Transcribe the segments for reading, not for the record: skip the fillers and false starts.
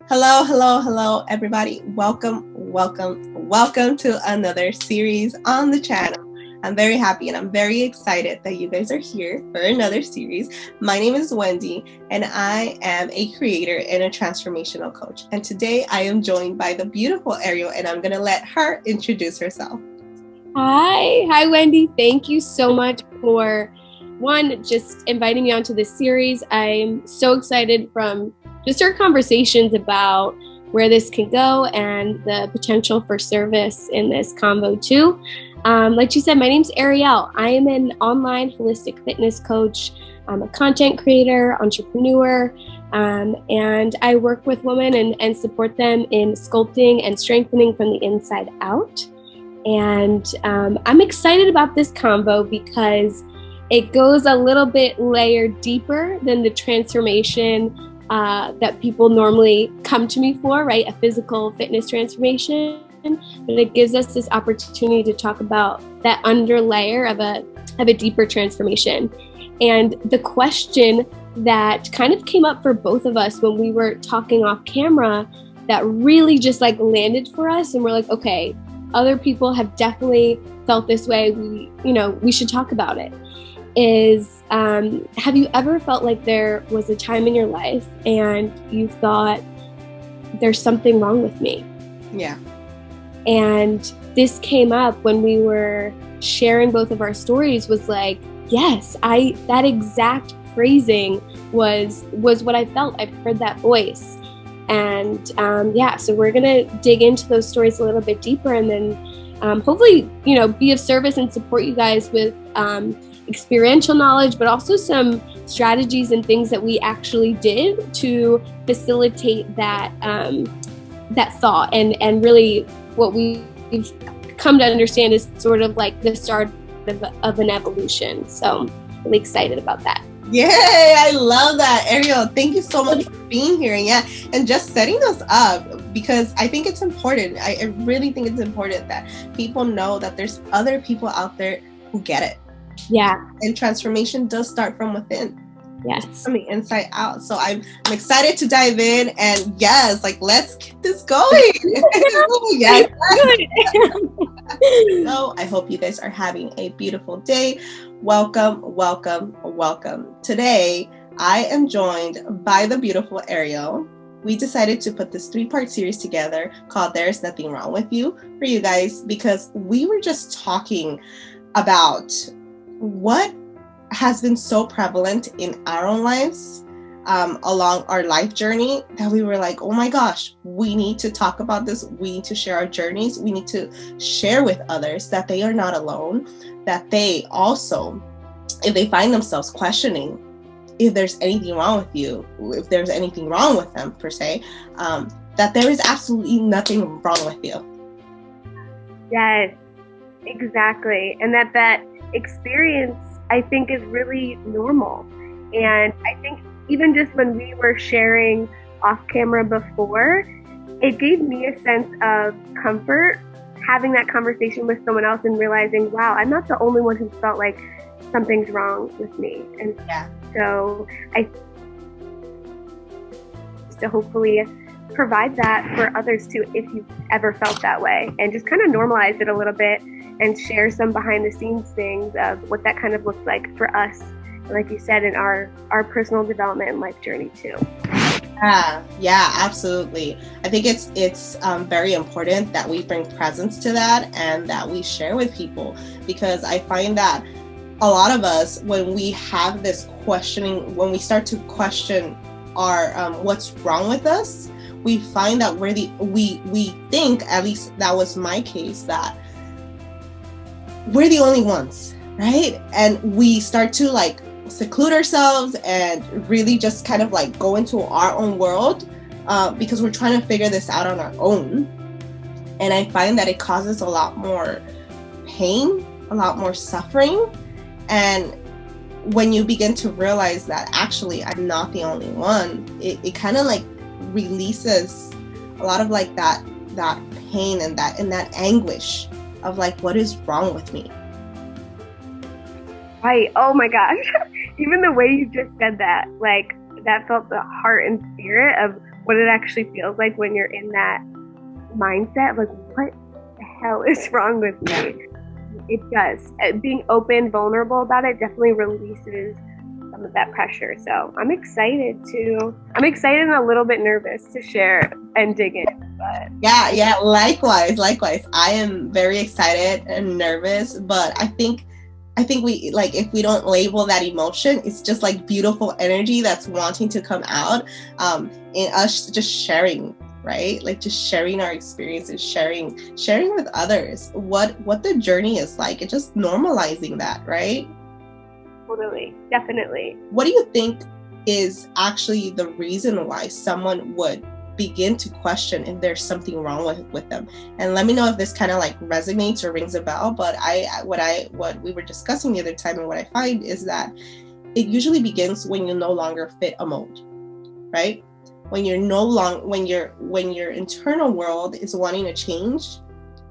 Hello, hello, hello, everybody. Welcome to another series on the channel. I'm very happy and I'm very excited that you guys are here for another series. My name is Wendy and I am a creator and a transformational coach. And today I am joined by the beautiful Ariel and I'm going to let her introduce herself. Hi, Wendy. Thank you so much for just inviting me onto this series. I'm so excited from just our conversations about where this can go and the potential for service in this convo too. Like you said, my name's Ariel. I am an online holistic fitness coach. I'm a content creator, entrepreneur, and I work with women and support them in sculpting and strengthening from the inside out. And I'm excited about this convo because it goes a little bit layered deeper than the transformation that people normally come to me for, right? A physical fitness transformation. But it gives us this opportunity to talk about that under layer of a deeper transformation. And the question that kind of came up for both of us when we were talking off camera that really just like landed for us, and we're like, okay, other people have definitely felt this way. We should talk about it. Is have you ever felt like there was a time in your life and you thought there's something wrong with me? Yeah. And this came up when we were sharing both of our stories, was like, yes, that exact phrasing was what I felt. I've heard that voice. And so we're gonna dig into those stories a little bit deeper, and then hopefully, be of service and support you guys with experiential knowledge, but also some strategies and things that we actually did to facilitate that thought, and really what we've come to understand is sort of like the start of an evolution. So I'm really excited about that. Yay, I love that. Ariel, thank you so much for being here. And just setting us up, because I think it's important. I really think it's important that people know that there's other people out there who get it. Yeah. And transformation does start from within. Yes. From the inside out. So I'm excited to dive in, and yes, let's get this going. Yes. So I hope you guys are having a beautiful day. Welcome. Today, I am joined by the beautiful Ariel. We decided to put this 3-part series together called There's Nothing Wrong With You for you guys, because we were just talking about what has been so prevalent in our own lives along our life journey, that we were like, oh my gosh, we need to talk about this. We need to share our journeys. We need to share with others that they are not alone, that they also, if they find themselves questioning if there's anything wrong with you, if there's anything wrong with them per se, that there is absolutely nothing wrong with you. Yes, exactly. And that experience, I think, is really normal. And I think even just when we were sharing off camera before, it gave me a sense of comfort having that conversation with someone else and realizing, wow, I'm not the only one who felt like something's wrong with me. And so I to hopefully provide that for others too, if you've ever felt that way, and just kind of normalize it a little bit and share some behind the scenes things of what that kind of looks like for us, like you said, in our personal development and life journey too. Yeah, absolutely. I think it's very important that we bring presence to that and that we share with people, because I find that a lot of us, when we have this questioning, when we start to question our what's wrong with us, we find that we think, at least that was my case, that we're the only ones, right? And we start to seclude ourselves and really just kind of go into our own world because we're trying to figure this out on our own. And I find that it causes a lot more pain, a lot more suffering. And when you begin to realize that actually I'm not the only one, it kind of releases a lot of that pain and that anguish of what is wrong with me. Right. Oh my gosh. Even the way you just said that, that felt the heart and spirit of what it actually feels like when you're in that mindset. Like, what the hell is wrong with me? It does. Being open, vulnerable about it definitely releases some of that pressure. So I'm excited and a little bit nervous to share and dig in. But yeah, likewise. I am very excited and nervous, but I think we, like, if we don't label that emotion, it's just like beautiful energy that's wanting to come out, in us just sharing, right? Like just sharing our experiences, sharing with others what the journey is like, and just normalizing that, right? Totally, definitely. What do you think is actually the reason why someone would begin to question if there's something wrong with them? And let me know if this kind of like resonates or rings a bell. But what we were discussing the other time, and what I find is that it usually begins when you no longer fit a mold, right? When you're when your internal world is wanting to change,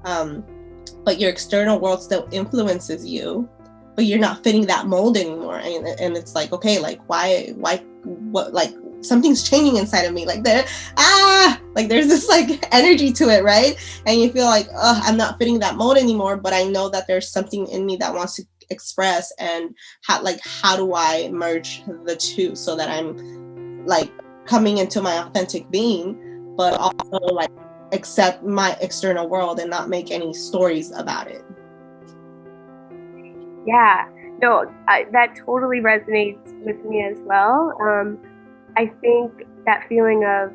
but your external world still influences you, but you're not fitting that mold anymore. And it's like, okay, like why, what, like something's changing inside of me. Like there's this like energy to it, right? And you feel like, oh, I'm not fitting that mold anymore, but I know that there's something in me that wants to express, and how do I merge the two so that I'm like coming into my authentic being, but also like accept my external world and not make any stories about it. Yeah, no, that totally resonates with me as well. I think that feeling of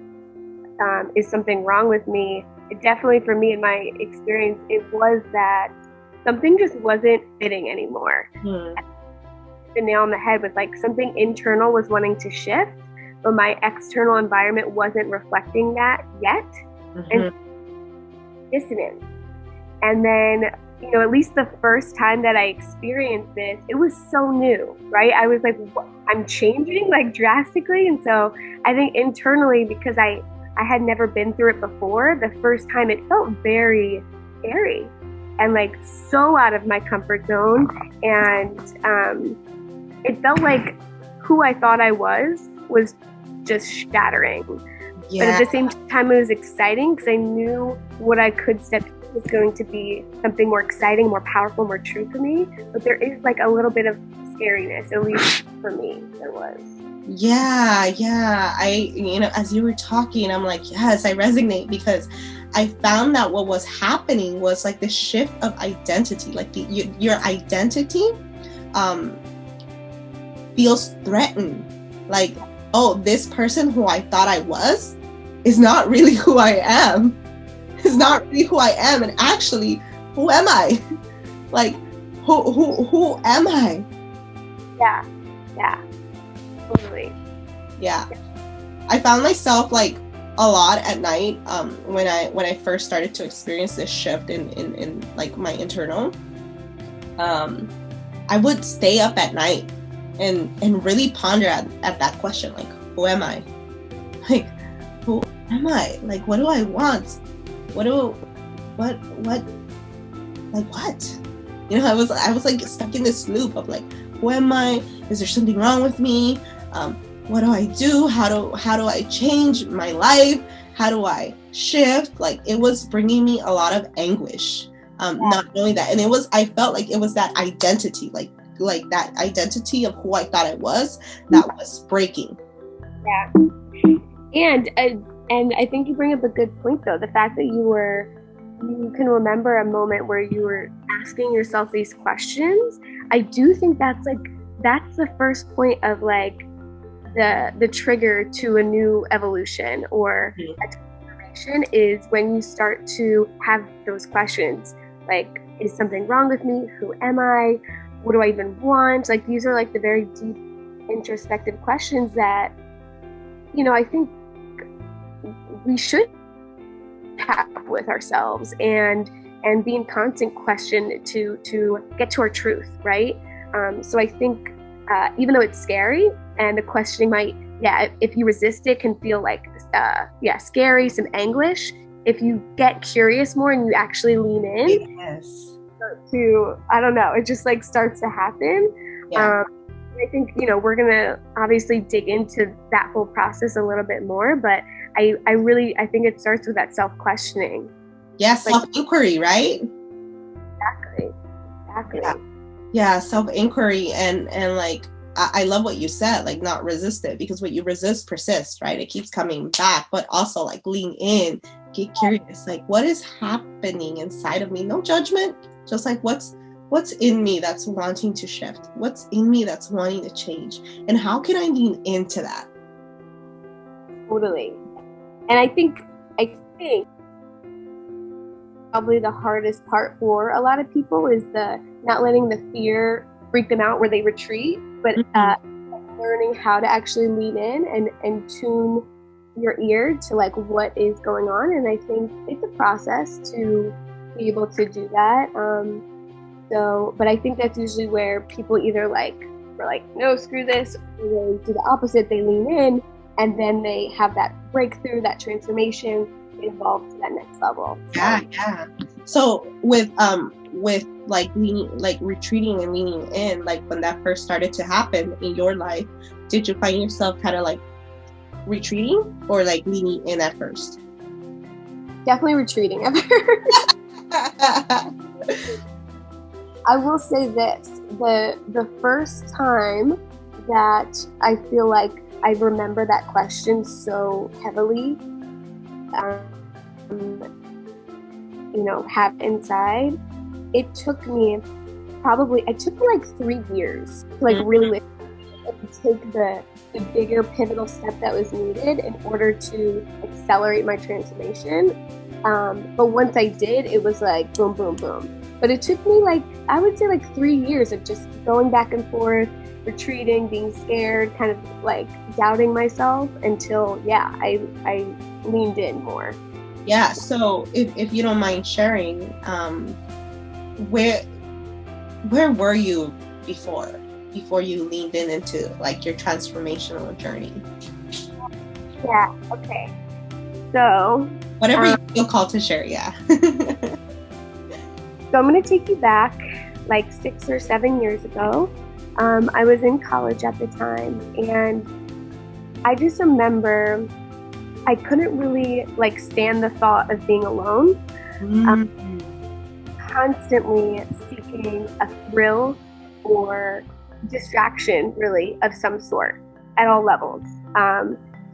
is something wrong with me, it definitely, for me in my experience, it was that something just wasn't fitting anymore. The nail on the head was like something internal was wanting to shift, but my external environment wasn't reflecting that yet. And dissonance. And then, you know, at least the first time that I experienced this, it was so new, right? I was like, I'm changing like drastically. And so I think internally, because I had never been through it before, the first time it felt very scary and like so out of my comfort zone. And it felt like who I thought I was just shattering. Yeah. But at the same time, it was exciting because I knew what I could step into was going to be something more exciting, more powerful, more true for me. But there is like a little bit of scariness, at least for me, there was. Yeah. As you were talking, I'm like, yes, I resonate, because I found that what was happening was like the shift of identity, like your identity feels threatened. Like, oh, this person who I thought I was is not really who I am. It's not really who I am. And actually, who am I? Like, who am I? Yeah. Totally. Yeah. I found myself like a lot at night when I first started to experience this shift in like my internal. I would stay up at night and really ponder at that question, like, who am I? Like, who am I? Like, what do I want? What? You know, I was like stuck in this loop of like, who am I? Is there something wrong with me? What do I do? How do I change my life? How do I shift? Like, it was bringing me a lot of anguish, not knowing that. And I felt like it was that identity, like that identity of who I thought I was, that was breaking. Yeah. And I think you bring up a good point, though. The fact that you can remember a moment where you were asking yourself these questions. I do think that's the first point of like the trigger to a new evolution or a transformation, is when you start to have those questions. Like, is something wrong with me? Who am I? What do I even want? Like, these are like the very deep introspective questions that, you know, I think we should have with ourselves and be in constant question to get to our truth, right? So I think even though it's scary and the questioning might, if you resist it, can feel like scary, some anguish. If you get curious more and you actually lean in, I don't know, it just like starts to happen. I think, you know, we're gonna obviously dig into that whole process a little bit more, but I think it starts with that self-questioning. Yeah, self-inquiry, right? Exactly. Yeah, self-inquiry, and like I love what you said, like not resist it, because what you resist persists, right? It keeps coming back. But also like lean in, get curious, like what is happening inside of me? No judgment, just like what's in me that's wanting to shift, what's in me that's wanting to change, and how can I lean into that? Totally. And I think probably the hardest part for a lot of people is the not letting the fear freak them out where they retreat, but learning how to actually lean in and tune your ear to like what is going on. And I think it's a process to be able to do that. But I think that's usually where people either we're like, no, screw this, or they do the opposite, they lean in, and then they have that breakthrough, that transformation, evolve to that next level. Yeah. So with like leaning, like retreating and leaning in, like when that first started to happen in your life, did you find yourself kind of like retreating or like leaning in at first? Definitely retreating at first. I will say this, the first time that I feel like I remember that question so heavily, have inside, it took me like 3 years to like really take the bigger pivotal step that was needed in order to accelerate my transformation. But once I did, it was like boom, boom, boom. But it took me I would say 3 years of just going back and forth, retreating, being scared, kind of like doubting myself until, I leaned in more. Yeah. So if you don't mind sharing, where were you before you leaned into like your transformational journey? Yeah. Okay. So whatever you feel called to share. Yeah. So I'm going to take you back like 6 or 7 years ago. I was in college at the time, and I just remember I couldn't really stand the thought of being alone. Constantly seeking a thrill or distraction, really, of some sort at all levels.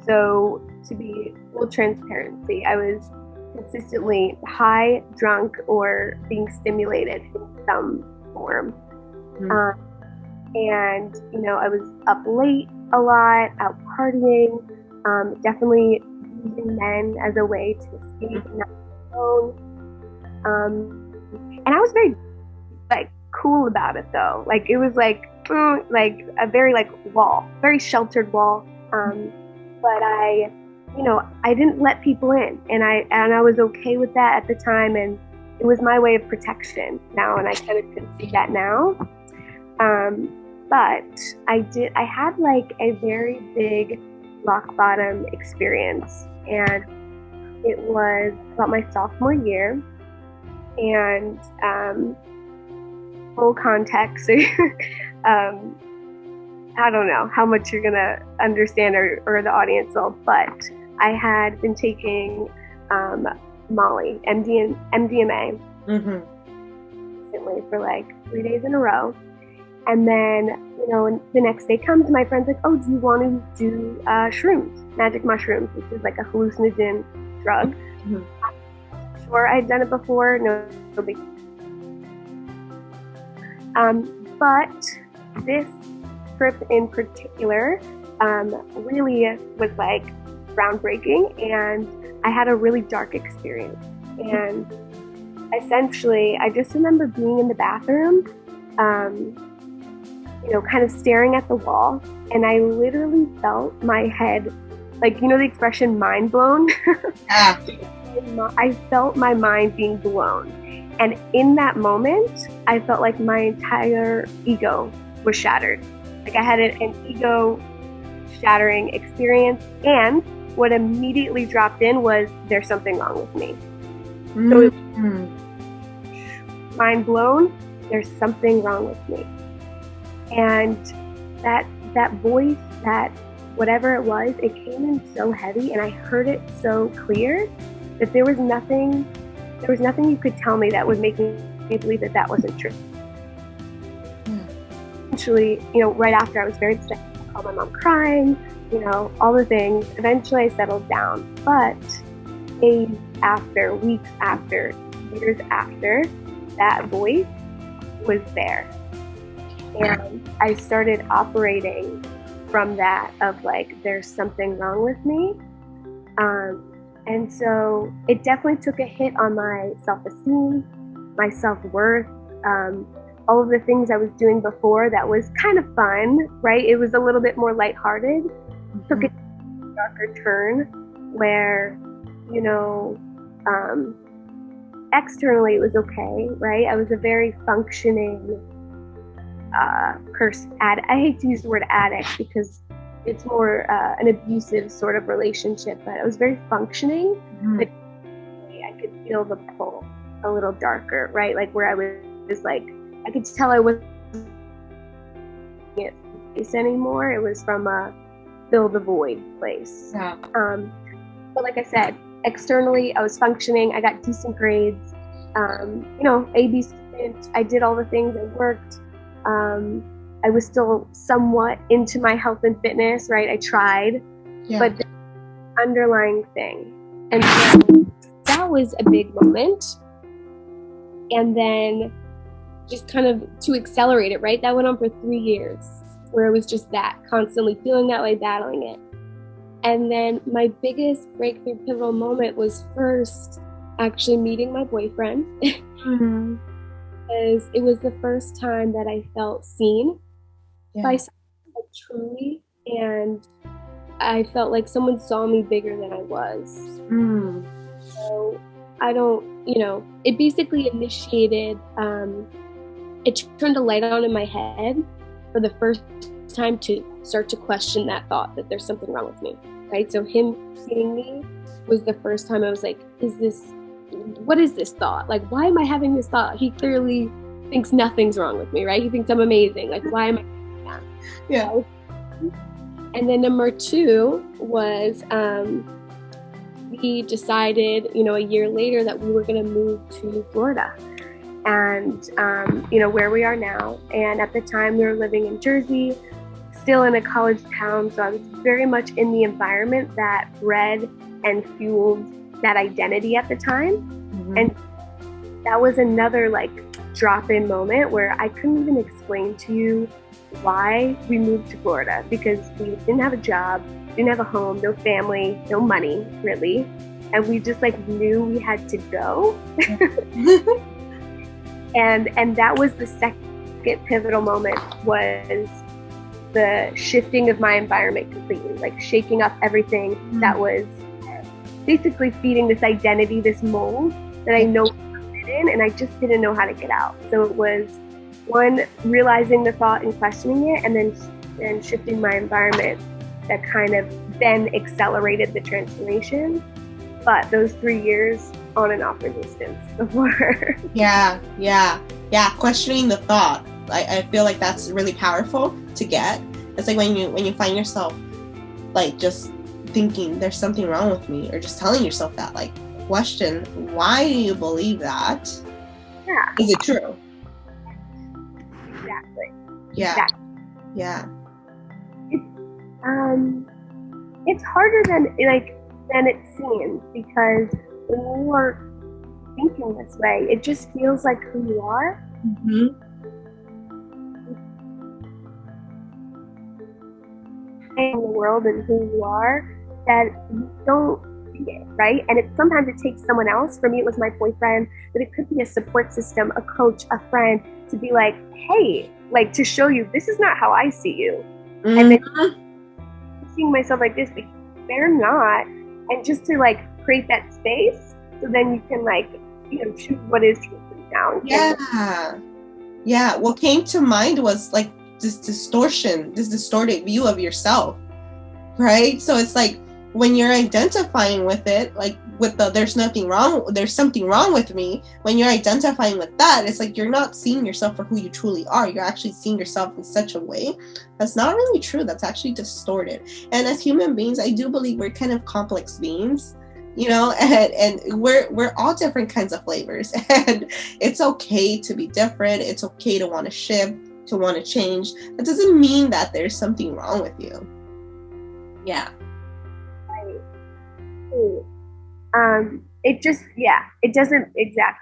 So to be full transparency, I was consistently high, drunk, or being stimulated in some form. And, I was up late a lot, out partying, definitely using men as a way to escape and not be alone. And I was very, cool about it, though. It was a very, wall, very sheltered wall. But I didn't let people in, and I was okay with that at the time, and it was my way of protection now, and I kind of can see that now. But I had a very big rock bottom experience, and it was about my sophomore year, and full context, I don't know how much you're gonna understand or the audience will, but I had been taking Molly, MDMA, recently for 3 days in a row. And then, the next day comes, my friend's like, oh, do you want to do shrooms, magic mushrooms, which is a hallucinogen drug. I'm sure I'd done it before, no big. But this trip in particular really was groundbreaking, and I had a really dark experience. And essentially, I just remember being in the bathroom, kind of staring at the wall, and I literally felt my head, the expression mind blown. Yeah. I felt my mind being blown. And in that moment, I felt like my entire ego was shattered. I had an ego shattering experience, and what immediately dropped in was, there's something wrong with me. So it was mind blown, there's something wrong with me. And that voice, that whatever it was, it came in so heavy, and I heard it so clear that there was nothing you could tell me that would make me believe that that wasn't true. Eventually, right after, I was very upset. I called my mom crying, all the things. Eventually I settled down. But days after, weeks after, years after, that voice was there. And I started operating from that of like, there's something wrong with me. And so it definitely took a hit on my self-esteem, my self-worth, all of the things I was doing before that was kind of fun, right? It was a little bit more lighthearted. Took a darker turn where, externally it was okay, right? I was a very functioning I hate to use the word addict because it's more an abusive sort of relationship, but I was very functioning. But I could feel the pull a little darker, right? Like where I was like, I could tell I wasn't place anymore. It was from a fill the void place. Yeah. But like I said, externally I was functioning. I got decent grades. A/B student. I did all the things. I worked. I was still somewhat into my health and fitness, right? I tried, but the underlying thing. And so that was a big moment. And then just kind of to accelerate it, right? That went on for 3 years where it was just that, constantly feeling that way, battling it. And then my biggest breakthrough pivotal moment was first actually meeting my boyfriend. Because it was the first time that I felt seen by someone truly, and I felt like someone saw me bigger than I was. So I don't, it basically initiated, it turned a light on in my head for the first time to start to question that thought that there's something wrong with me, right? So him seeing me was the first time I was like, what is this thought? Like, why am I having this thought? He clearly thinks nothing's wrong with me, right? He thinks I'm amazing. Like, why am I doing that? Yeah. And then number 2 was we decided, a year later that we were going to move to Florida. And, where we are now. And at the time we were living in Jersey, still in a college town. So I was very much in the environment that bred and fueled that identity at the time. And that was another like drop-in moment where I couldn't even explain to you why we moved to Florida, because we didn't have a job, didn't have a home, no family, no money really, and we just like knew we had to go. and that was the second pivotal moment, was the shifting of my environment completely, like shaking up everything that was basically feeding this identity, this mold that I know I fit in, and I just didn't know how to get out. So it was one, realizing the thought and questioning it, and then shifting my environment that kind of then accelerated the transformation. But those 3 years on and off resistance before. Yeah. Questioning the thought. I feel like that's really powerful to get. It's like when you find yourself like just thinking there's something wrong with me, or just telling yourself that, like, question, why do you believe that? Yeah. Is it true? Exactly. Yeah. Exactly. Yeah. It's harder than it seems, because when you are thinking this way, it just feels like who you are. In the world and who you are, that you don't see it, right? And sometimes it takes someone else. For me, it was my boyfriend, but it could be a support system, a coach, a friend, to be like, hey, like, to show you this is not how I see you. And then seeing myself like this, but they're not. And just to like create that space, so then you can like, choose what is true for you now. Yeah. What came to mind was like this distorted view of yourself, right? So it's like when you're identifying with it, like with the there's something wrong with me, when you're identifying with that, it's like you're not seeing yourself for who you truly are. You're actually seeing yourself in such a way that's not really true. That's actually distorted. And as human beings, I do believe we're kind of complex beings, you know, and we're all different kinds of flavors, and it's okay to be different. It's okay to want to shift, to want to change. That doesn't mean that there's something wrong with you. Yeah. It just, it doesn't mean that.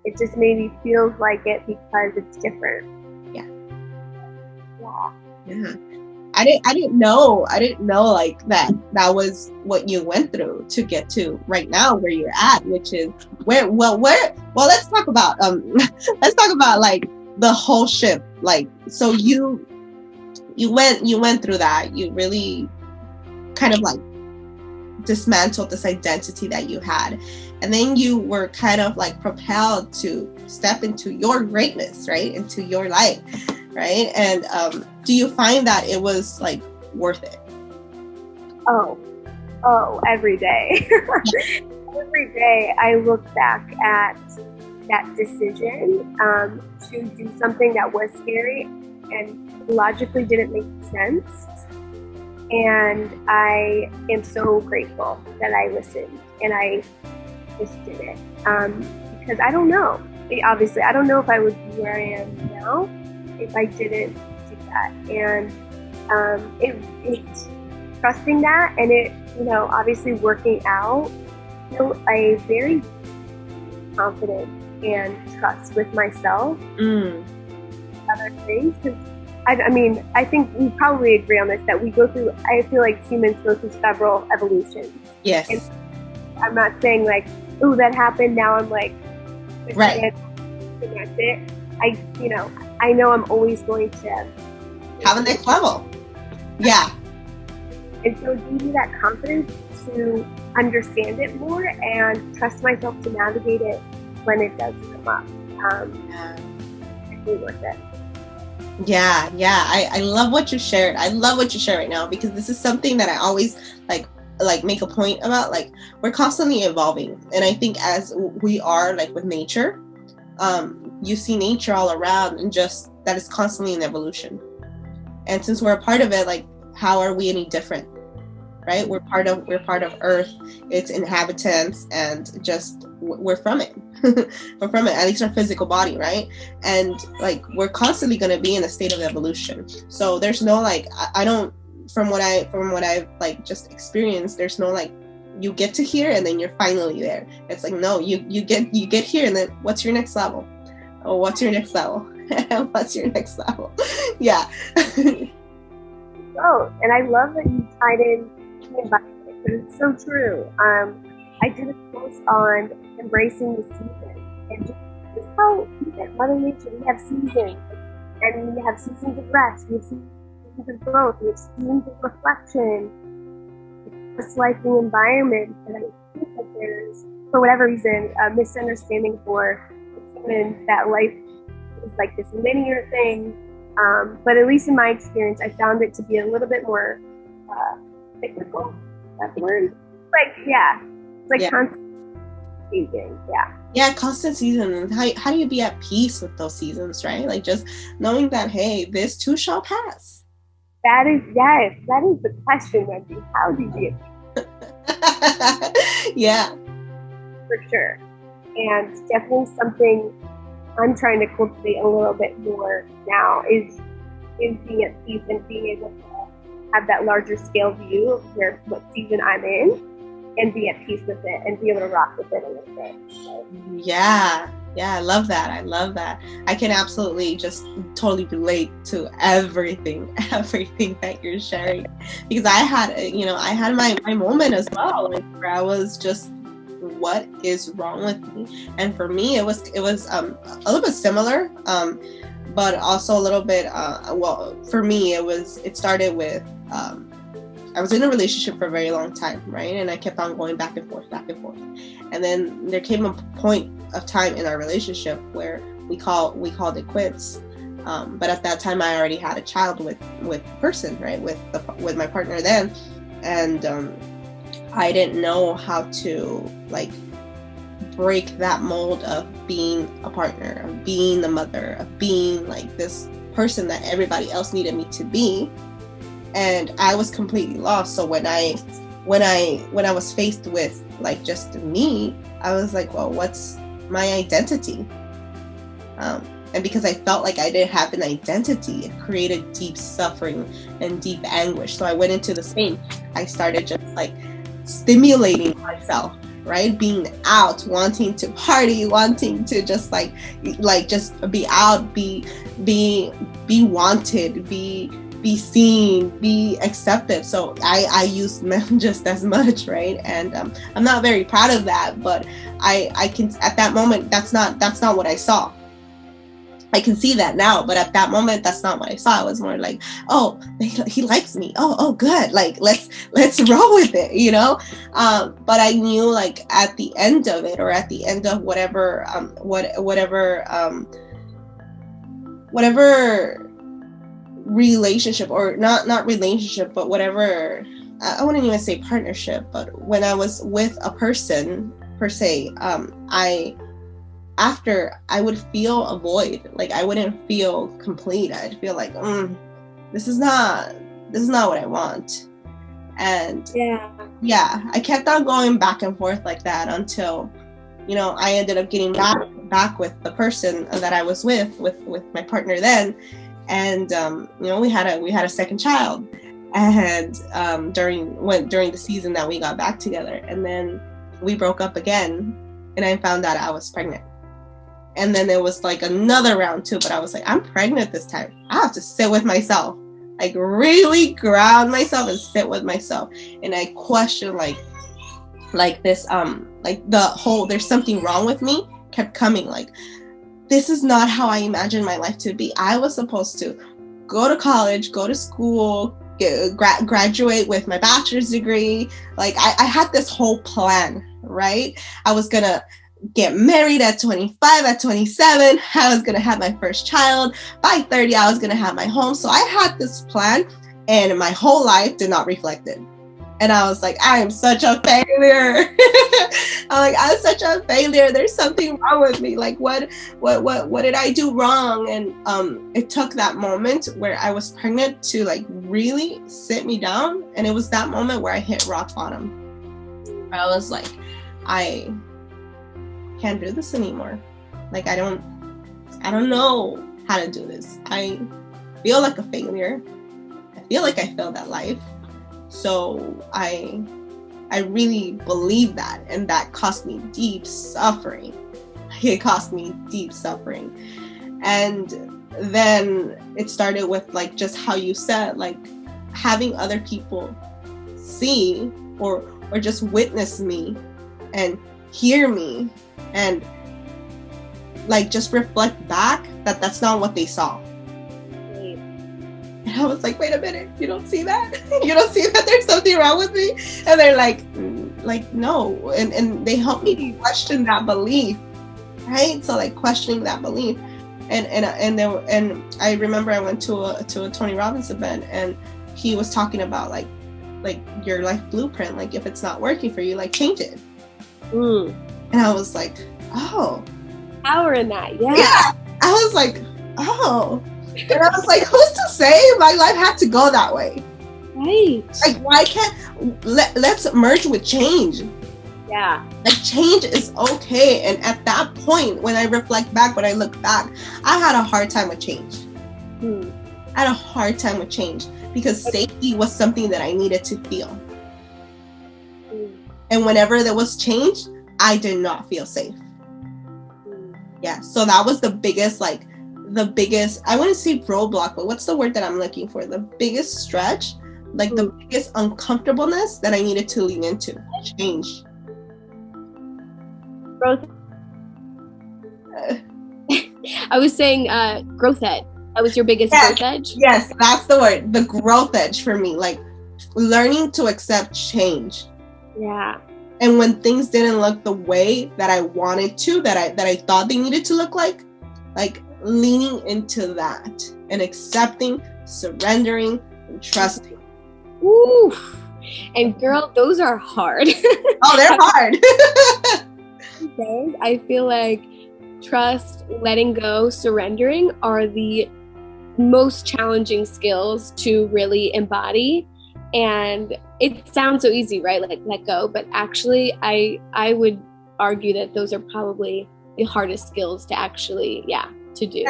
It just maybe feels like it because it's different. Yeah. I didn't know like that was what you went through to get to right now where you're at, which is well let's talk about like the whole shift. Like, so you went through that. You really kind of like dismantled this identity that you had, and then you were kind of like propelled to step into your greatness, right, into your light, right? And do you find that it was like worth it? Every day. Every day I look back at that decision to do something that was scary and logically didn't make sense. And I am so grateful that I listened and I just did it. Because I don't know. Obviously, I don't know if I would be where I am now if I didn't do that. And it's trusting that, and it, you know, obviously working out, you know, a very confidence and trust with myself. Other things, because I mean, I think we probably agree on this, that we go through, I feel like humans go through several evolutions. Yes. And I'm not saying like, oh, that happened, now I'm like, right. And that's it. I know I'm always going to have a next level. Yeah. And so it gives me that confidence to understand it more and trust myself to navigate it when it does come up. It's really worth it. Yeah. I love what you shared. I love what you share right now, because this is something that I always like make a point about. Like, we're constantly evolving, and I think as we are like with nature, you see nature all around, and just that is constantly in evolution. And since we're a part of it, like, how are we any different? Right? We're part of Earth, its inhabitants, and just we're from it. We're from it, at least our physical body, right? And like, we're constantly going to be in a state of evolution. So there's no like, I don't, from what I've like just experienced, there's no like, you get to here and then you're finally there. It's like, no, you get here, and then what's your next level? Oh, what's your next level? What's your next level? Yeah. Oh, and I love that you tied in the environment, because it's so true. I did a post on embracing the season, and just how at Mother Nature, we have seasons, and we have seasons of rest, we have seasons of growth, we have seasons of reflection. Just like the environment, and I think that there's, for whatever reason, a misunderstanding for humans that life is like this linear thing. But at least in my experience, I found it to be a little bit more cyclical. That word? Like, yeah. It's like constant season. Yeah. Yeah, constant season. And how do you be at peace with those seasons, right? Like, just knowing that, hey, this too shall pass. That is the question, Wendy. How did you? Yeah. For sure. And definitely something I'm trying to cultivate a little bit more now is being at peace and being able to have that larger scale view of what season I'm in, and be at peace with it and be able to rock with it a little bit. So. Yeah, I love that. I can absolutely just totally relate to everything that you're sharing, because I had my moment as well, like, where I was just, what is wrong with me? And for me, it was a little bit similar, but also a little bit for me, it started with I was in a relationship for a very long time, right? And I kept on going back and forth. And then there came a point of time in our relationship where we called it quits. But at that time, I already had a child with the person, right? With my partner then. And I didn't know how to like break that mold of being a partner, of being the mother, of being like this person that everybody else needed me to be. And I was completely lost. So when I was faced with like just me, I was like, well, what's my identity? And because I felt like I didn't have an identity, it created deep suffering and deep anguish. So I went into the same. I started just like stimulating myself, right? Being out, wanting to party, wanting to just like just be out, be wanted, be seen, be accepted. So I use men just as much, right? And I'm not very proud of that, but I can, at that moment, that's not what I saw. I can see that now, but at that moment, that's not what I saw. I was more like, oh, he likes me. Oh, good. Like, let's roll with it, you know? But I knew, like, at the end of it, or at the end of whatever relationship, or not relationship, but whatever, I wouldn't even say partnership, but when I was with a person, per se, after I would feel a void. Like, I wouldn't feel complete. I'd feel like, this is not what I want. And yeah, I kept on going back and forth like that until, you know, I ended up getting back with the person that I was with my partner then. And, you know, we had a second child, and during the season that we got back together, and then we broke up again, and I found out I was pregnant. And then there was like another round too, but I was like, I'm pregnant this time. I have to sit with myself, like really ground myself and sit with myself. And I question like this, like the whole, there's something wrong with me kept coming. Like, this is not how I imagined my life to be. I was supposed to go to college, go to school, graduate with my bachelor's degree. Like, I had this whole plan, right? I was gonna get married at 25, at 27, I was gonna have my first child. By 30, I was gonna have my home. So I had this plan, and my whole life did not reflect it. And I was like, I am such a failure. I'm such a failure. There's something wrong with me. Like, what did I do wrong? And it took that moment where I was pregnant to like really sit me down. And it was that moment where I hit rock bottom. I was like, I can't do this anymore. Like, I don't know how to do this. I feel like a failure. I feel like I failed at life. So I really believe that, and that cost me deep suffering. It cost me deep suffering. And then it started with like just how you said, like having other people see or just witness me and hear me and like just reflect back that that's not what they saw. And I was like, wait a minute, you don't see that? You don't see that there's something wrong with me? And they're like no. And they helped me question that belief, right? So like questioning that belief. And I remember I went to a Tony Robbins event, and he was talking about like your life blueprint. Like, if it's not working for you, like change it. And I was like, oh, power in that. Yeah. I was like, oh. And I was like, who's to say my life had to go that way? Right. Like, why can't let's merge with change? Yeah. Like, change is okay. And at that point, when I reflect back, when I look back, I had a hard time with change. I had a hard time with change because safety was something that I needed to feel. And whenever there was change, I did not feel safe. Yeah. So that was the biggest, I wouldn't say roadblock, but what's the word that I'm looking for? The biggest stretch, like the biggest uncomfortableness that I needed to lean into. Change. Growth. I was saying growth edge. That was your biggest growth edge? Yes, that's the word. The growth edge for me. Like, learning to accept change. Yeah. And when things didn't look the way that I wanted to, that I thought they needed to look like leaning into that and accepting, surrendering, and trusting. Ooh, And girl, those are hard. Oh, they're hard. I feel like trust, letting go, surrendering are the most challenging skills to really embody. And it sounds so easy, right? Like let go, but actually I would argue that those are probably the hardest skills to actually, to do.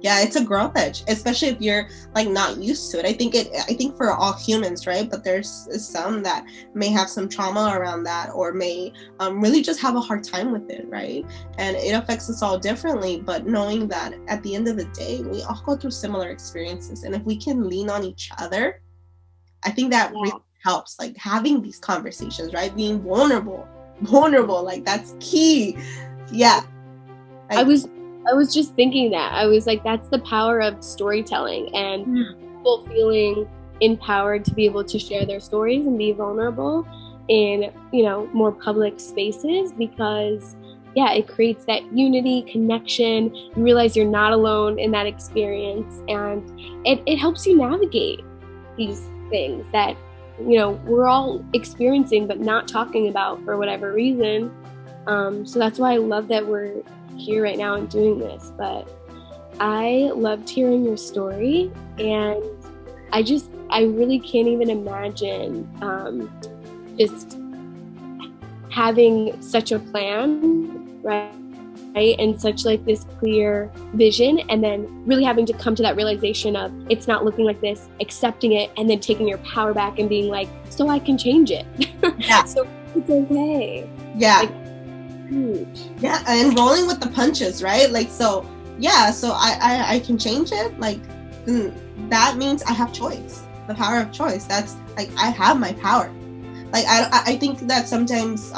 Yeah, it's a growth edge, especially if you're like not used to it. I think for all humans, right? But there's some that may have some trauma around that, or may really just have a hard time with it, right? And it affects us all differently. But knowing that at the end of the day, we all go through similar experiences, and if we can lean on each other, I think that really helps. Like having these conversations, right? Being vulnerable, like that's key. Yeah. I was just thinking that. I was like, that's the power of storytelling and people feeling empowered to be able to share their stories and be vulnerable in, more public spaces, because it creates that unity, connection. You realize you're not alone in that experience, and it helps you navigate these things that, we're all experiencing but not talking about for whatever reason. So that's why I love that we're here right now and doing this. But I loved hearing your story, and I really can't even imagine just having such a plan, right? And such like this clear vision, and then really having to come to that realization of it's not looking like this, accepting it, and then taking your power back and being like, so I can change it. Yeah. So it's okay. Yeah. Like, huge. Yeah, and rolling with the punches, right? Like, so I can change it. Like, that means I have choice, the power of choice. That's like, I have my power. Like, I think that sometimes,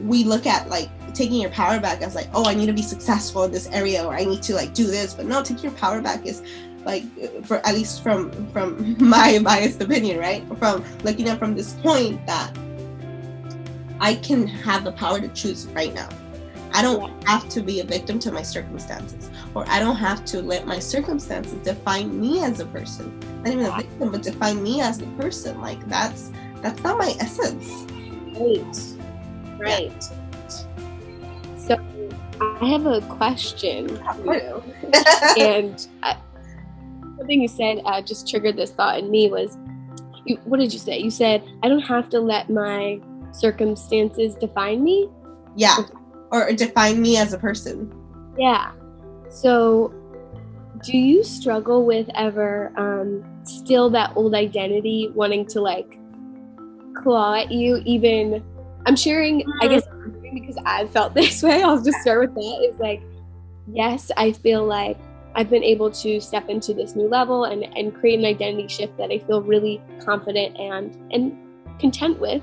we look at like taking your power back as like, oh, I need to be successful in this area, or I need to like do this. But no, taking your power back is like, for at least from my biased opinion, right? From looking at from this point that I can have the power to choose right now. I don't have to be a victim to my circumstances, or I don't have to let my circumstances define me as a person. Not even a victim, but define me as a person. Like that's not my essence. Right. Yeah. So I have a question for you. And something you said just triggered this thought in me was, what did you say? You said, I don't have to let my circumstances define me? Yeah, or define me as a person. Yeah. So do you struggle with ever still that old identity wanting to like claw at you? Even, I'm sharing, I guess because I've felt this way, I'll just start with that, is like, yes, I feel like I've been able to step into this new level and create an identity shift that I feel really confident and content with.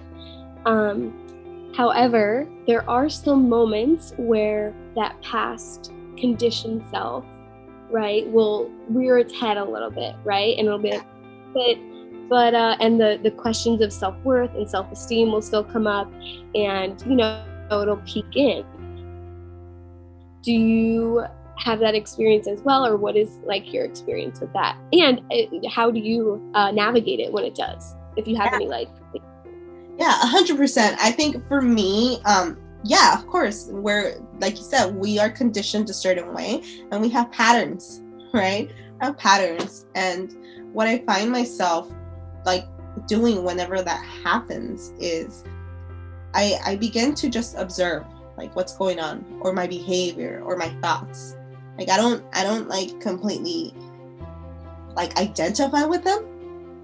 However, there are still moments where that past conditioned self, right, will rear its head a little bit, right? And it'll be like, but and the questions of self-worth and self-esteem will still come up, and, it'll peek in. Do you have that experience as well, or what is like your experience with that? And how do you navigate it when it does? If you have any like... Yeah, 100%. I think for me, of course, we're, like you said, we are conditioned a certain way, and we have patterns, right? I have patterns, and what I find myself like doing whenever that happens is I begin to just observe like what's going on, or my behavior, or my thoughts. Like I don't like completely like identify with them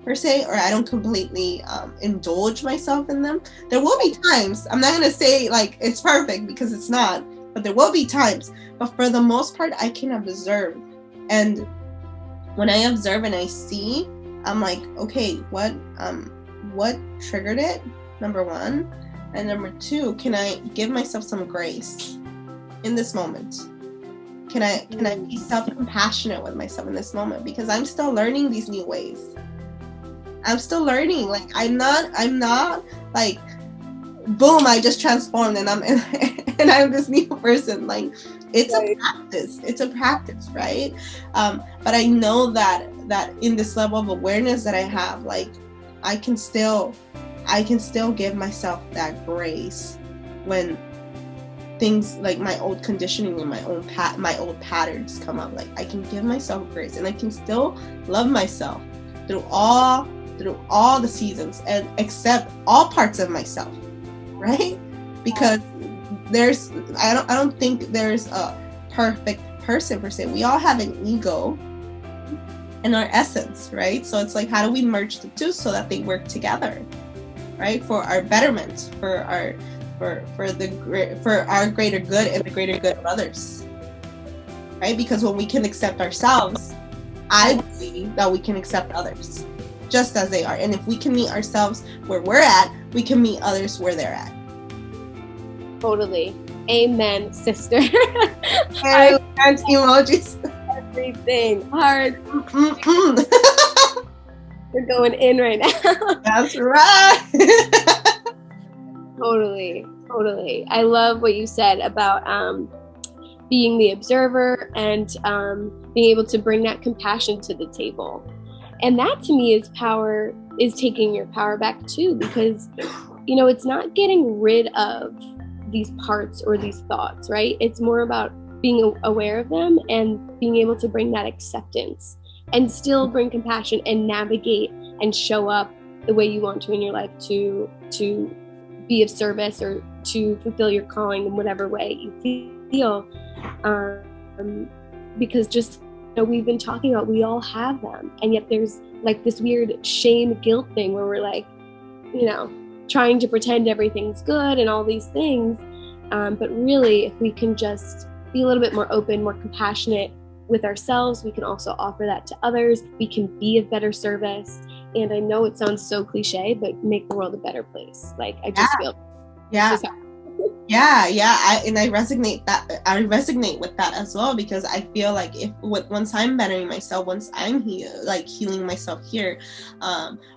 per se, or I don't completely indulge myself in them. There will be times, I'm not gonna say like it's perfect, because it's not, but there will be times. But for the most part, I can observe, and when I observe and I see, I'm like, okay, what triggered it? Number one. And number two, can I give myself some grace in this moment? Can I be self-compassionate with myself in this moment? Because I'm still learning these new ways. I'm still learning. Like I'm not like, boom, I just transformed and I'm this new person. Like it's a practice. It's a practice, right? But I know that in this level of awareness that I have, like I can still give myself that grace when things like my old conditioning and my old patterns come up. Like, I can give myself grace, and I can still love myself through all the seasons and accept all parts of myself, right? Because I don't think there's a perfect person per se. We all have an ego in our essence, right? So it's like, how do we merge the two so that they work together, right? For our betterment, for our greater good and the greater good of others, right? Because when we can accept ourselves, I believe that we can accept others just as they are. And if we can meet ourselves where we're at, we can meet others where they're at. Totally. Amen, sister. And emojis. Everything. Hearts. We're going in right now. That's right. Totally. I love what you said about being the observer and being able to bring that compassion to the table. And that to me is taking your power back too, because, you know, it's not getting rid of these parts or these thoughts, right? It's more about being aware of them and being able to bring that acceptance and still bring compassion and navigate and show up the way you want to in your life to be of service or to fulfill your calling in whatever way you feel. Because just, you know, we've been talking about, we all have them, and yet there's like this weird shame, guilt thing where we're like, you know, trying to pretend everything's good and all these things. But really, if we can just be a little bit more open, more compassionate with ourselves, we can also offer that to others. We can be of better service. And I know it sounds so cliche, but make the world a better place. Like, I just feel. Yeah. I resonate with that as well, because I feel like once I'm bettering myself, once I'm healing myself here,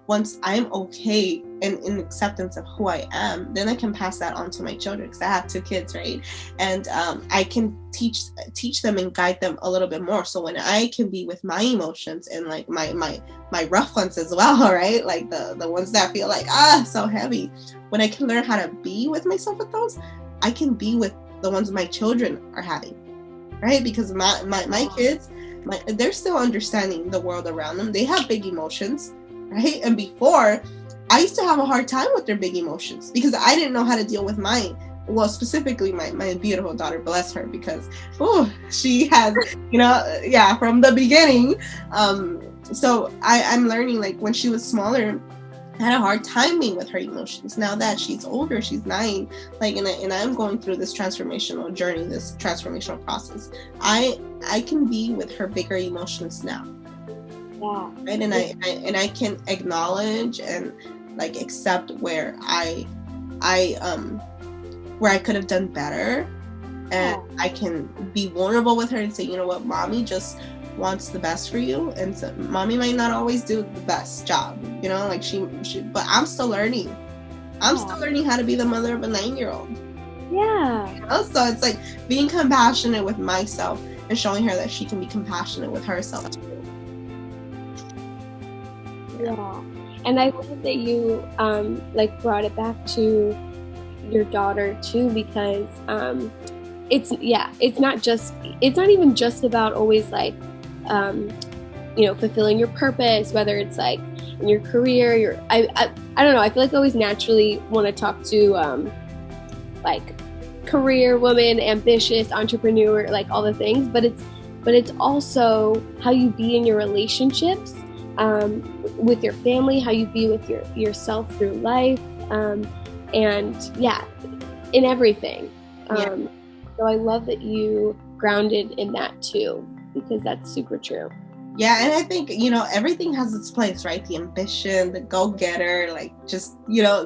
once I'm okay and in acceptance of who I am, then I can pass that on to my children, because I have 2 kids, right? And I can teach them and guide them a little bit more. So when I can be with my emotions and like my rough ones as well, right? Like the ones that feel like so heavy, when I can learn how to be with myself with those, I can be with the ones my children are having, right? Because my kids, they're still understanding the world around them. They have big emotions, right? And before, I used to have a hard time with their big emotions because I didn't know how to deal with mine. Well, specifically my beautiful daughter, bless her, because she has, from the beginning. So I'm learning, like, when she was smaller, I had a hard time being with her emotions. Now that she's older, she's 9, like, and I'm going through this transformational journey, this transformational process. I can be with her bigger emotions now. Yeah. Right. And I can acknowledge and like accept where I could have done better, and I can be vulnerable with her and say, you know what, mommy just wants the best for you, and so mommy might not always do the best job, like she but I'm still learning. I'm still learning how to be the mother of a 9-year-old. Yeah. So it's like being compassionate with myself and showing her that she can be compassionate with herself too. Yeah. And I love that you brought it back to your daughter too, because it's not even just about always like fulfilling your purpose, whether it's like in your career, I don't know, I feel like I always naturally want to talk to like career woman, ambitious, entrepreneur, like all the things, but it's also how you be in your relationships, with your family, how you be with yourself through life, and in everything. So I love that you grounded in that too, because that's super true. Yeah, and I think, everything has its place, right? The ambition, the go-getter, like just,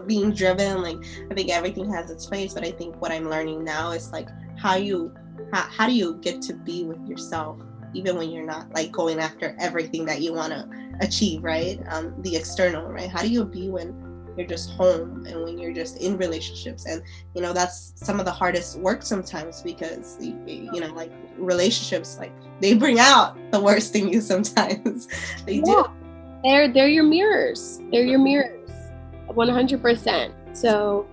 being driven, like I think everything has its place. But I think what I'm learning now is like how do you get to be with yourself, even when you're not like going after everything that you want to achieve, right? The external, right? How do you be when you're just home and when you're just in relationships? And that's some of the hardest work sometimes, because like relationships, like they bring out the worst in you sometimes. They do. they're your mirrors. They're your mirrors, 100%. So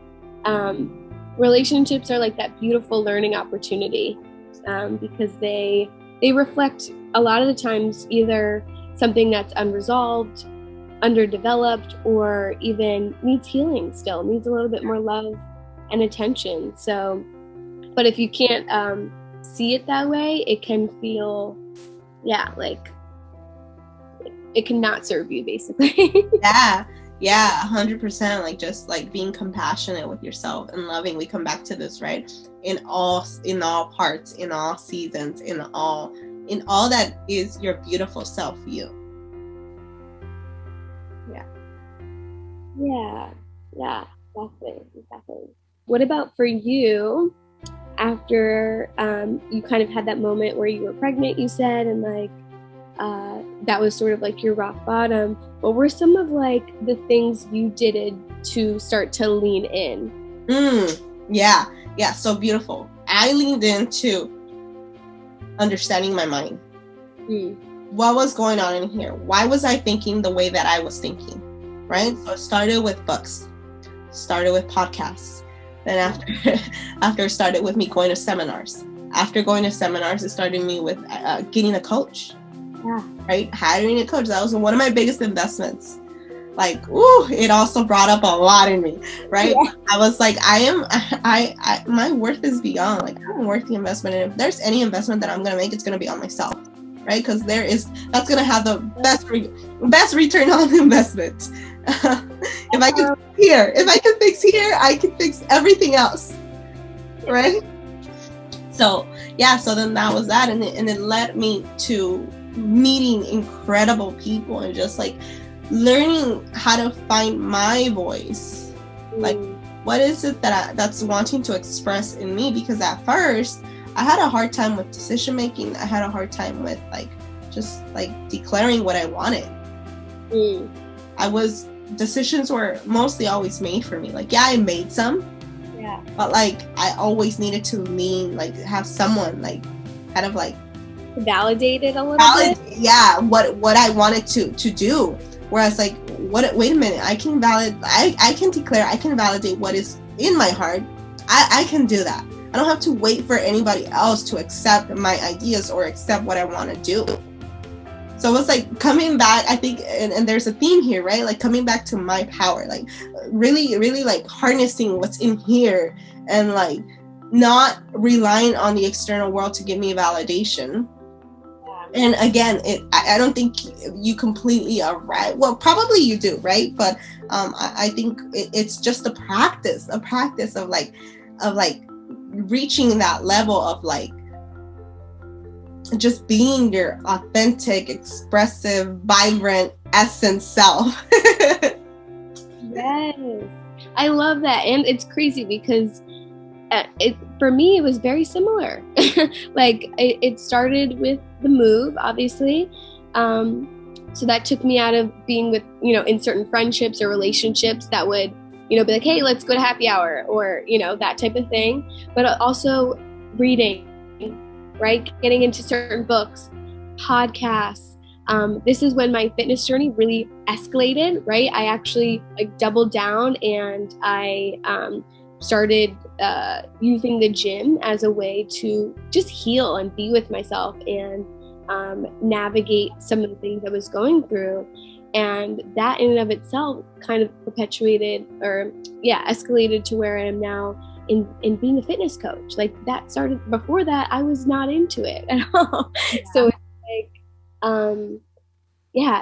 relationships are like that beautiful learning opportunity, because they reflect a lot of the times either something that's unresolved, underdeveloped, or even needs healing still, needs a little bit more love and attention. So, but if you can't see it that way, it can feel, like it can not serve you, basically. Yeah, 100%. Like, just like being compassionate with yourself and loving. We come back to this, right? In all parts, in all seasons, in all that is your beautiful self, you. Yeah, exactly. What about for you, after you kind of had that moment where you were pregnant, you said, and like that was sort of like your rock bottom? What were some of like the things you did to start to lean in? Yeah, so beautiful. I leaned into understanding my mind. What was going on in here? Why was I thinking the way that I was thinking? Right? So it started with books, started with podcasts. Then after it started with me going to seminars. After going to seminars, it started me with getting a coach. Yeah. Right? Hiring a coach. That was one of my biggest investments. Like, it also brought up a lot in me, right? Yeah. I was like, my worth is beyond, like, I'm worth the investment. And if there's any investment that I'm going to make, it's going to be on myself, right? Because that's going to have the best return on investment. If I can fix here, I can fix everything else, right? So then that was that, and it led me to meeting incredible people and just like learning how to find my voice. Like, what is it that's wanting to express in me? Because at first I had a hard time with decision making. I had a hard time with like just like declaring what I wanted. Decisions were mostly always made for me. Like, yeah, I made some, but like I always needed to have someone like kind of like validate it a little bit. Yeah, what I wanted to do. Whereas like, wait a minute, I can declare, I can validate what is in my heart. I can do that. I don't have to wait for anybody else to accept my ideas or accept what I want to do. So it's like coming back, I think, and there's a theme here, right? Like coming back to my power, like really, really like harnessing what's in here and like not relying on the external world to give me validation. And again, I don't think you completely are right. Well, probably you do, right? But I think it's just a practice of reaching that level of like just being your authentic, expressive, vibrant, essence self. Yes, I love that. And it's crazy because for me, it was very similar. Like it started with the move, obviously. So that took me out of being with, in certain friendships or relationships that would, be like, hey, let's go to happy hour or, that type of thing. But also reading, right? Getting into certain books, podcasts. This is when my fitness journey really escalated, right? I actually doubled down and I started using the gym as a way to just heal and be with myself and navigate some of the things I was going through. And that in and of itself kind of perpetuated escalated to where I am now in being a fitness coach. Like that started before that, I was not into it at all. Yeah. So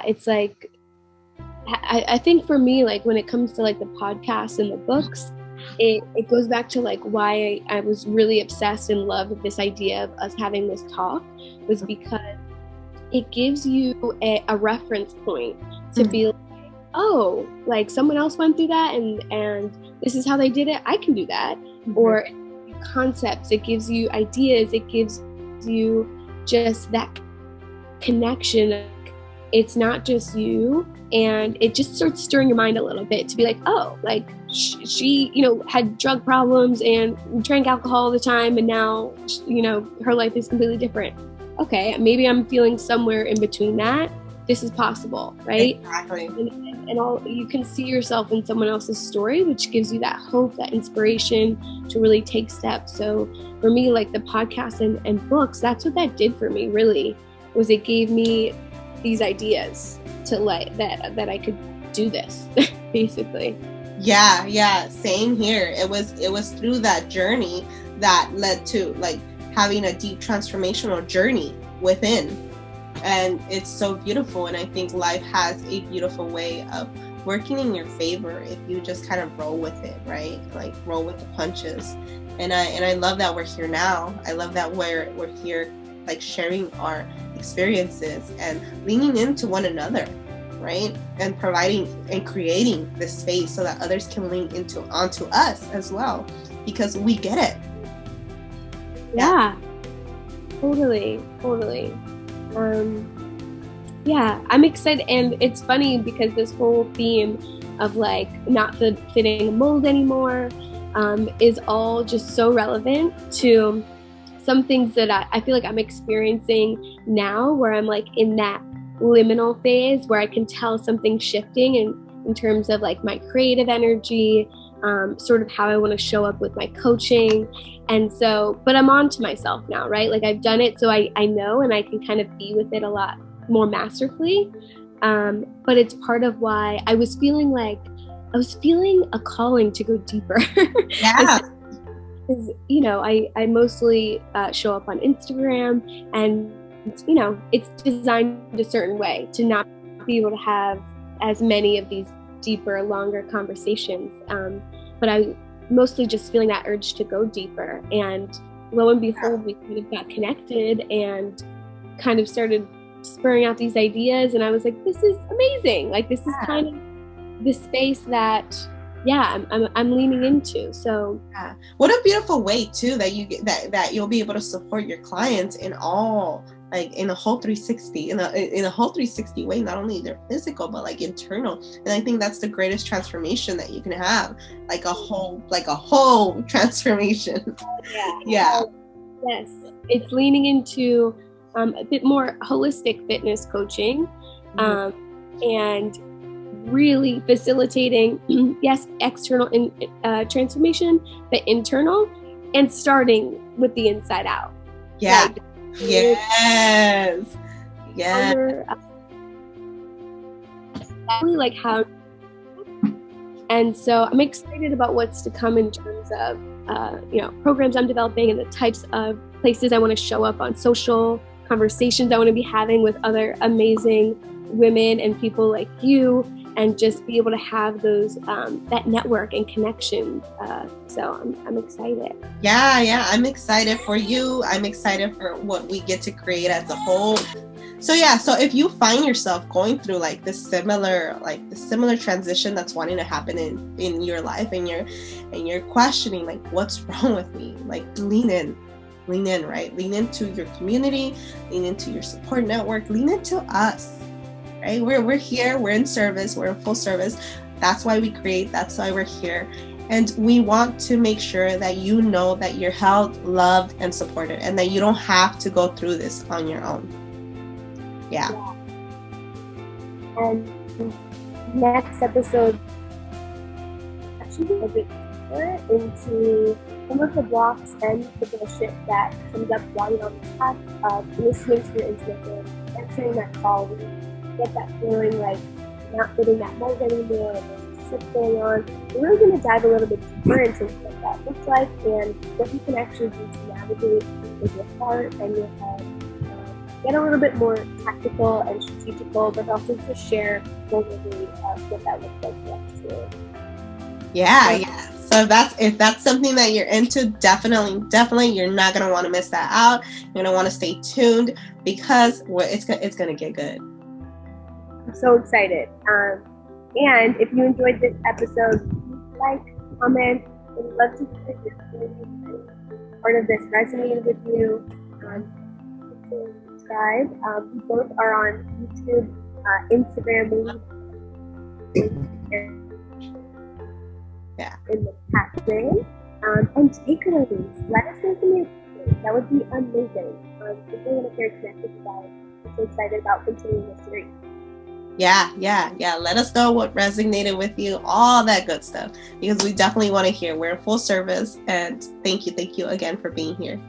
it's like, I think for me, like when it comes to like the podcasts and the books, it goes back to like why I was really obsessed and loved this idea of us having this talk was because it gives you a reference point to be like, oh, like someone else went through that and this is how they did it. I can do that. Or concepts, it gives you ideas, it gives you just that connection. It's not just you, and it just starts stirring your mind a little bit to be like, oh, like she had drug problems and drank alcohol all the time, and now her life is completely different. Okay, maybe I'm feeling somewhere in between that, this is possible, right? Exactly. And all, you can see yourself in someone else's story, which gives you that hope, that inspiration to really take steps. So for me, like the podcast and books, that's what that did for me, really, was it gave me these ideas to like that I could do this, basically. Yeah, same here. It was through that journey that led to like having a deep transformational journey within. And it's so beautiful. And I think life has a beautiful way of working in your favor if you just kind of roll with it, right? Like roll with the punches. And I love that we're here now. I love that we're here like sharing our experiences and leaning into one another, right? And providing and creating this space so that others can lean onto us as well, because we get it. Yeah. Totally. Yeah, I'm excited, and it's funny because this whole theme of like not fitting a mold anymore is all just so relevant to some things that I feel like I'm experiencing now, where I'm like in that liminal phase where I can tell something shifting in terms of like my creative energy, sort of how I want to show up with my coaching. And so, but I'm on to myself now, right? Like I've done it, so I know, and I can kind of be with it a lot more masterfully. But it's part of why I was feeling a calling to go deeper. Yeah. Because, you know, I mostly show up on Instagram, and, you know, it's designed a certain way to not be able to have as many of these deeper, longer conversations. But I mostly just feeling that urge to go deeper. And lo and behold, we kind of got connected and kind of started spurring out these ideas. And I was like, this is amazing. Like, this is kind of the space that, I'm leaning into. So what a beautiful way too that you get that you'll be able to support your clients in all, like in a whole 360, in a whole 360 way, not only their physical but like internal. And I think that's the greatest transformation that you can have, like a whole transformation. Yeah. Yes, it's leaning into a bit more holistic fitness coaching, and really facilitating, yes, external transformation, but internal, and starting with the inside out. Yeah. Like, Yes. Exactly like how. And so I'm excited about what's to come in terms of, programs I'm developing and the types of places I want to show up on, social conversations I want to be having with other amazing women and people like you, and just be able to have those that network and connection. So I'm excited. Yeah, I'm excited for you. I'm excited for what we get to create as a whole. So if you find yourself going through like the similar transition that's wanting to happen in your life, and you're questioning like, what's wrong with me? Like, lean in, right? Lean into your community, lean into your support network, lean into us. Right? We're here, we're in service, we're in full service. That's why we create, that's why we're here. And we want to make sure that you know that you're held, loved, and supported, and that you don't have to go through this on your own. Yeah. And next episode, actually a bit deeper into some of the blocks and the bullshit that comes up while you're on the path of listening to your intuition, answering that call. Get that feeling like not fitting that mold anymore, and there's shit going on. We're really going to dive a little bit deeper into what that looks like and what you can actually do to navigate with your heart and your head. Get a little bit more tactical and strategical, but also to share vulnerably what that looks like for us too. Yeah. So if that's something that you're into, definitely, you're not going to want to miss that out. You're going to want to stay tuned, because it's going to get good. I'm so excited. And if you enjoyed this episode, like, comment. We'd love to hear your feelings. Part of this resonated with you. Subscribe. We both are on YouTube, Instagram, in the pathway. And takeaways. Let us know some of your takeaways. That would be amazing. If you want to stay connected with us, I'm so excited about continuing this series. Yeah. Let us know what resonated with you, all that good stuff, because we definitely want to hear. We're in full service. And thank you again for being here.